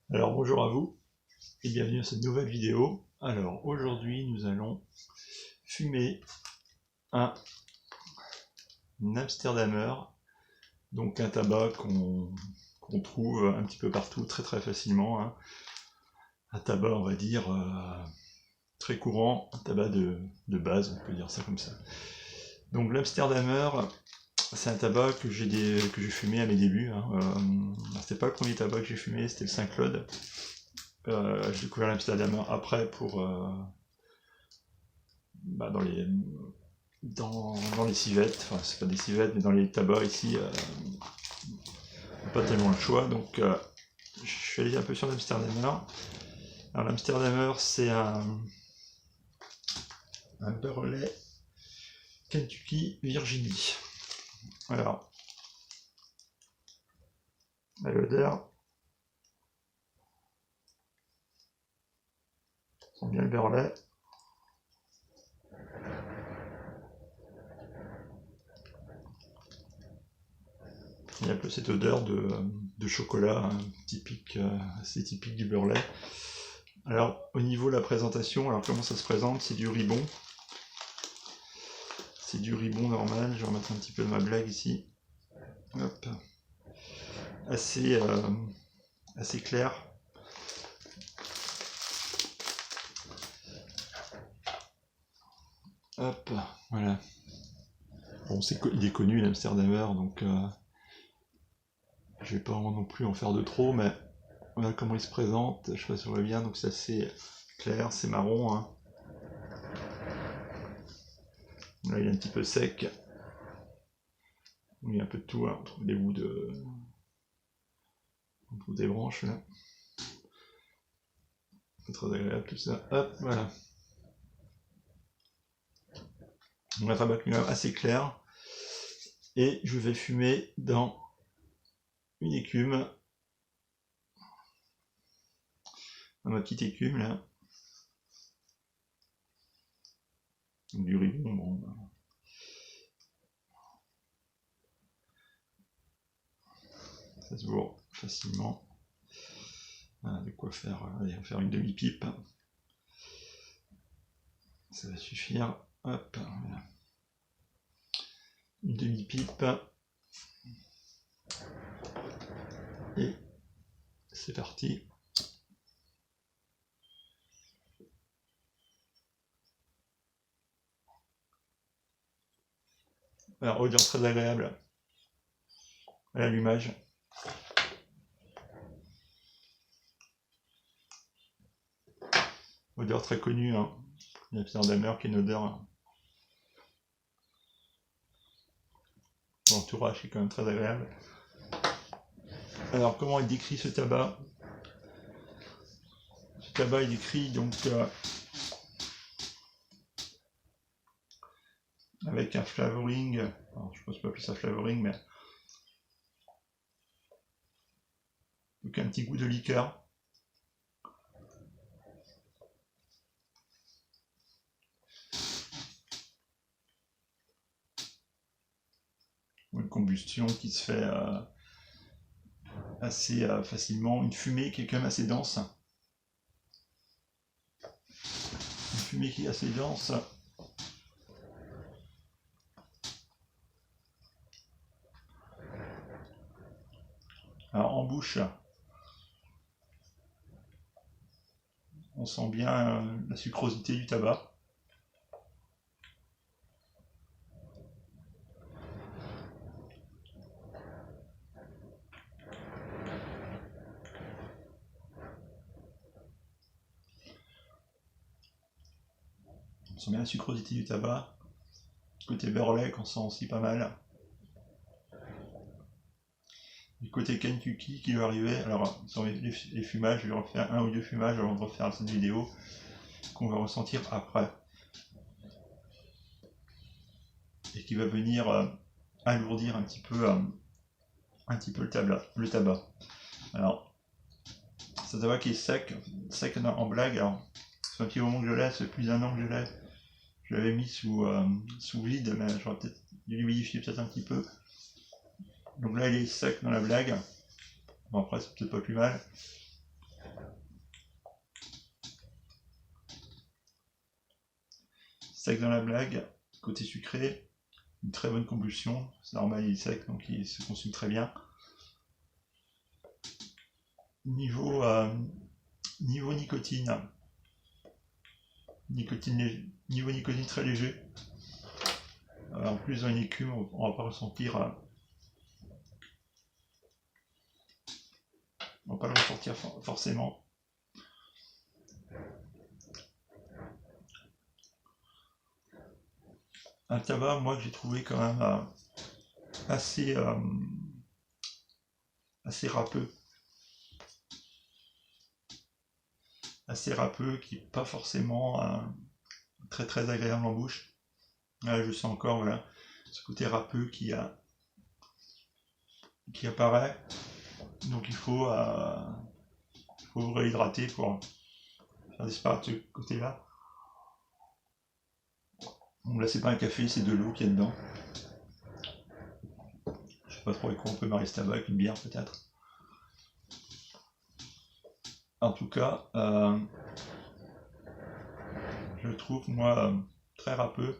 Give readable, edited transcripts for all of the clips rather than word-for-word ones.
Alors bonjour à vous et bienvenue à cette nouvelle vidéo. Alors aujourd'hui nous allons fumer un Amsterdamer, donc un tabac qu'on trouve un petit peu partout très facilement, hein. Un tabac on va dire très courant, un tabac de base, on peut dire ça comme ça. Donc l'Amsterdamer, c'est un tabac que j'ai fumé à mes débuts, hein. C'était pas le premier tabac que j'ai fumé, c'était le Saint-Claude. J'ai découvert l'Amsterdamer après pour dans les civettes, enfin c'est pas des civettes mais dans les tabacs ici, pas tellement le choix, donc je suis allé un peu sur l'Amsterdamer. Alors l'Amsterdamer c'est un Burley Kentucky Virginie. Alors, à l'odeur, ça sent bien le Burley. Il y a un peu cette odeur de chocolat, hein, typique, assez typique du Burley. Alors au niveau de la présentation, alors comment ça se présente? C'est du ribon. C'est du ribon normal, je vais remettre un petit peu de ma blague ici. Hop. Assez clair. Hop, voilà. Bon, il est connu l'Amsterdamer, donc je vais pas non plus en faire de trop, mais voilà comment il se présente. Je sais pas si on voit bien, donc c'est assez clair, c'est marron, hein. Là, il est un petit peu sec. Il y a un peu de tout, hein. On trouve des bouts on trouve des branches là. C'est très agréable tout ça. Hop, voilà. Donc un tabac assez clair. Et je vais fumer dans une écume. Dans ma petite écume là. Donc, du ribon, bon. Ça se bourre facilement. Voilà, de quoi faire. Allez, on va faire une demi-pipe. Ça va suffire. Hop, voilà. Une demi-pipe. Et c'est parti. Alors, odeur très agréable à l'allumage. Odeur très connue, hein. L'Amsterdamer qui est une odeur. L'entourage qui est quand même très agréable. Alors, comment il décrit ce tabac? Ce tabac est décrit donc avec un flavoring. Alors, je ne pense pas appeler ça flavoring, mais donc un petit goût de liqueur. Une combustion qui se fait assez facilement, une fumée qui est quand même assez dense. Une fumée qui est assez dense. Alors en bouche, on sent bien la sucrosité du tabac. On sent bien la sucrosité du tabac. Côté Burley qu'on sent aussi pas mal. Du côté Kentucky qui va arriver, alors sur les fumages, je vais refaire un ou deux fumages avant de refaire cette vidéo qu'on va ressentir après. Et qui va venir alourdir un petit peu le tabac. Alors, ce tabac qui est sec en blague, alors c'est un petit moment que je l'ai, c'est plus d'un an que je l'ai. Je l'avais mis sous vide, mais j'aurais peut-être dû l'humidifier peut-être un petit peu. Donc là il est sec dans la blague. Bon après c'est peut-être pas plus mal. sec dans la blague, côté sucré, une très bonne combustion, c'est normal, il est sec, donc il se consomme très bien. Niveau nicotine, niveau nicotine très léger. En plus dans une écume, on va pas ressentir, on va pas le ressentir forcément. Un tabac, moi, que j'ai trouvé quand même assez râpeux. Assez râpeux, qui n'est pas forcément très très agréable en bouche. Là, je sens encore voilà, ce côté râpeux qui apparaît. Donc il faut réhydrater pour faire disparaître ce côté-là. Bon, là, c'est pas un café, c'est de l'eau qu'il y a dedans. Je sais pas trop avec quoi on peut marier ce tabac, avec une bière peut-être. En tout cas, je le trouve, moi, très râpeux.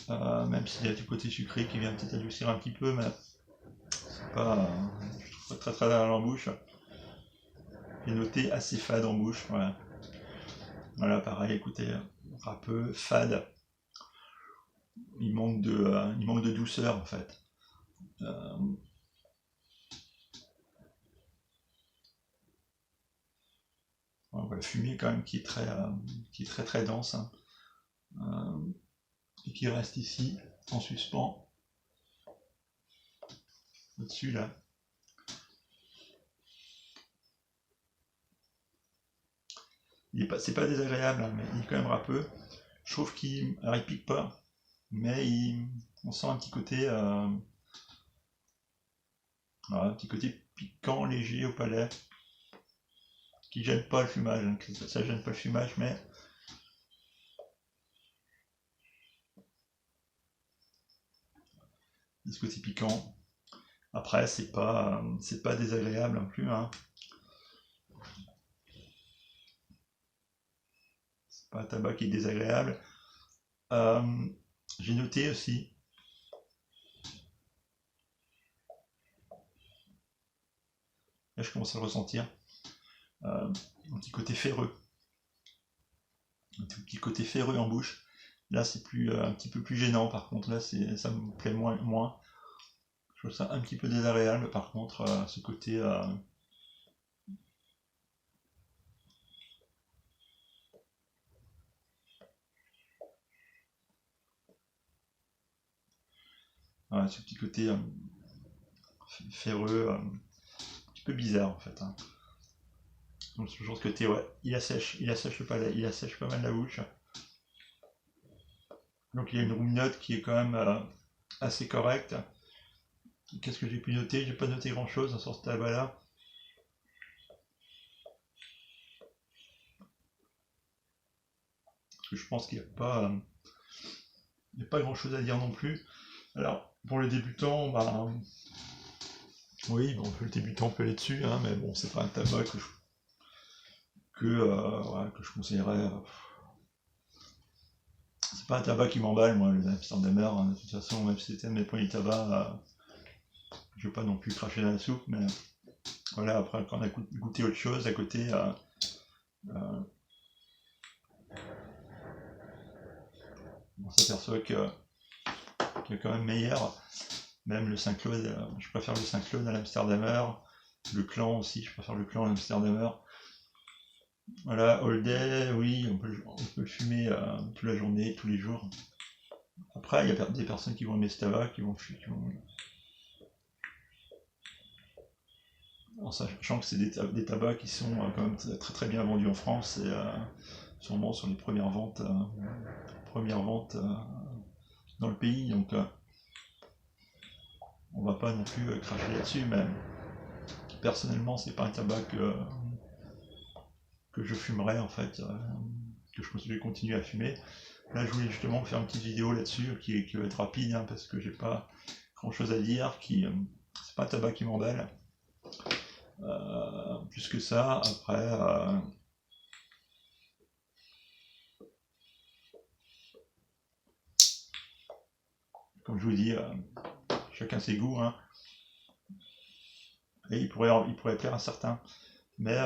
Même s'il y a du côté sucré qui vient peut-être adoucir un petit peu, mais c'est pas, je trouve pas très très agréable en bouche. J'ai noté assez fade en bouche, voilà. Voilà, pareil, écoutez, râpeux, fade. Il manque de douceur en fait. On voit la fumée quand même qui est très très dense, hein. Et qui reste ici en suspens au-dessus là. C'est pas désagréable, hein, mais il est quand même râpeux. Je trouve qu'il pique pas, mais on sent un petit côté voilà, un petit côté piquant, léger au palais, qui gêne pas le fumage, hein, ça gêne pas le fumage, mais ce côté piquant. Après, c'est pas désagréable non plus, hein. C'est pas un tabac qui est désagréable. J'ai noté aussi, là je commence à le ressentir, un petit côté ferreux. Un tout petit côté ferreux en bouche. Là c'est un petit peu plus gênant par contre, là ça me plaît moins. Je trouve ça un petit peu désagréable par contre, ce côté... voilà, ce petit côté ferreux, un petit peu bizarre en fait, hein. Donc toujours ce côté, ouais, il assèche le palais, il assèche pas mal la bouche. Donc il y a une ruminote qui est quand même assez correcte. Qu'est-ce que j'ai pu noter? J'ai pas noté grand chose sur ce tabac là. Parce que je pense qu'il n'y a pas grand chose à dire non plus. Alors pour les débutants, bah oui, bon, le débutant peut aller dessus, hein, mais bon, c'est pas un tabac voilà, que je conseillerais. C'est pas un tabac qui m'emballe, moi, le Amsterdamer, hein, de toute façon, même si c'était un de mes premiers tabacs, je veux pas non plus cracher dans la soupe, mais voilà, après, quand on a goûté autre chose à côté, on s'aperçoit qu'il est quand même meilleur. Même le Saint-Claude, je préfère le Saint-Claude à l'Amsterdamer. Le Clan aussi, je préfère le Clan à l'Amsterdamer. Voilà, All Day, oui, on peut le fumer toute la journée, tous les jours. Après, il y a des personnes qui vont aimer ce tabac, en sachant que c'est des tabacs qui sont quand même très très bien vendus en France et sûrement sur les premières ventes dans le pays, donc on va pas non plus cracher là-dessus, mais personnellement c'est pas un tabac que je fumerais en fait, que je vais continuer à fumer. Là je voulais justement faire une petite vidéo là-dessus qui va être rapide, hein, parce que j'ai pas grand chose à dire, c'est pas un tabac qui m'emballe. Plus que ça, après comme je vous dis, chacun ses goûts, hein. Et il pourrait plaire à certains. Mais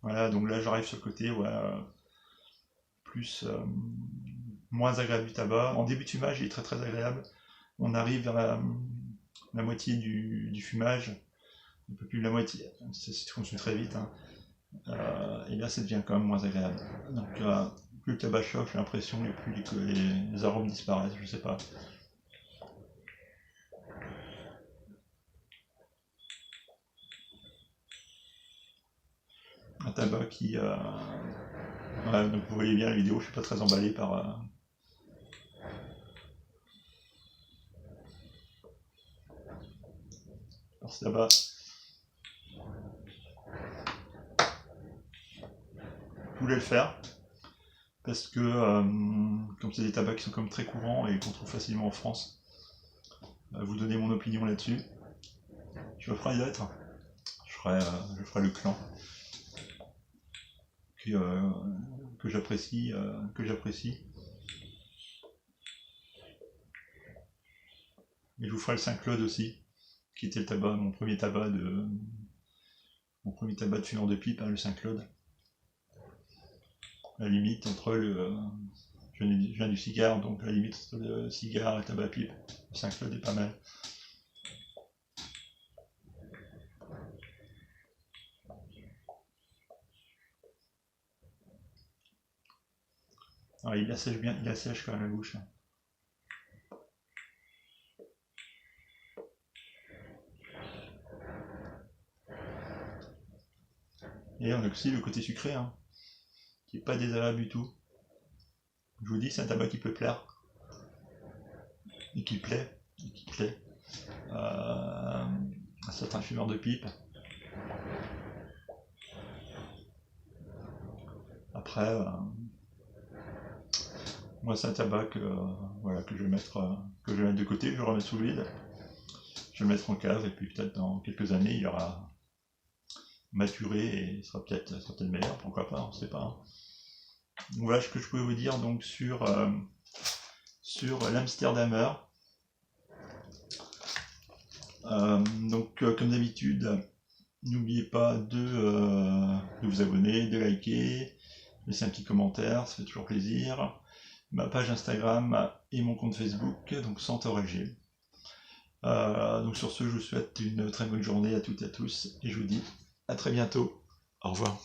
voilà, donc là j'arrive sur le côté, ouais, plus moins agréable du tabac. En début de fumage, il est très très agréable. On arrive vers la moitié du fumage, un peu plus de la moitié, c'est consomme très vite, hein. Et là ça devient quand même moins agréable. Donc plus le tabac chauffe, j'ai l'impression, et plus les arômes disparaissent, je sais pas. Un tabac qui... ouais, donc vous voyez bien la vidéo, je suis pas très emballé par ce tabac. Je voulais le faire parce que comme c'est des tabacs qui sont comme très courants et qu'on trouve facilement en France, vous donner mon opinion là-dessus. Je me ferai une lettre. Je ferai le clan que j'apprécie, Et je vous ferai le Saint-Claude aussi, qui était le tabac, mon premier tabac de fumeur de pipe, hein, le Saint-Claude. La limite entre je viens du cigare, donc la limite entre le cigare et le tabac pipe, le Saint-Claude est pas mal. Alors, il assèche bien, il assèche quand même la bouche. Et on a aussi le côté sucré, hein, qui n'est pas désagréable du tout. Je vous dis, c'est un tabac qui peut plaire. Et qui plaît. À certains fumeurs de pipe. Après, moi c'est un tabac que je vais mettre de côté, que je remets sous vide. Je vais le mettre en cave et puis peut-être dans quelques années il aura maturé et il sera peut-être meilleur, pourquoi pas, on ne sait pas. Hein. Donc voilà ce que je pouvais vous dire donc sur l'Amsterdamer. Donc comme d'habitude, n'oubliez pas de vous abonner, de liker, laisser un petit commentaire, ça fait toujours plaisir. Ma page Instagram et mon compte Facebook, donc Centaure-LG. Donc sur ce, je vous souhaite une très bonne journée à toutes et à tous, et je vous dis à très bientôt. Au revoir.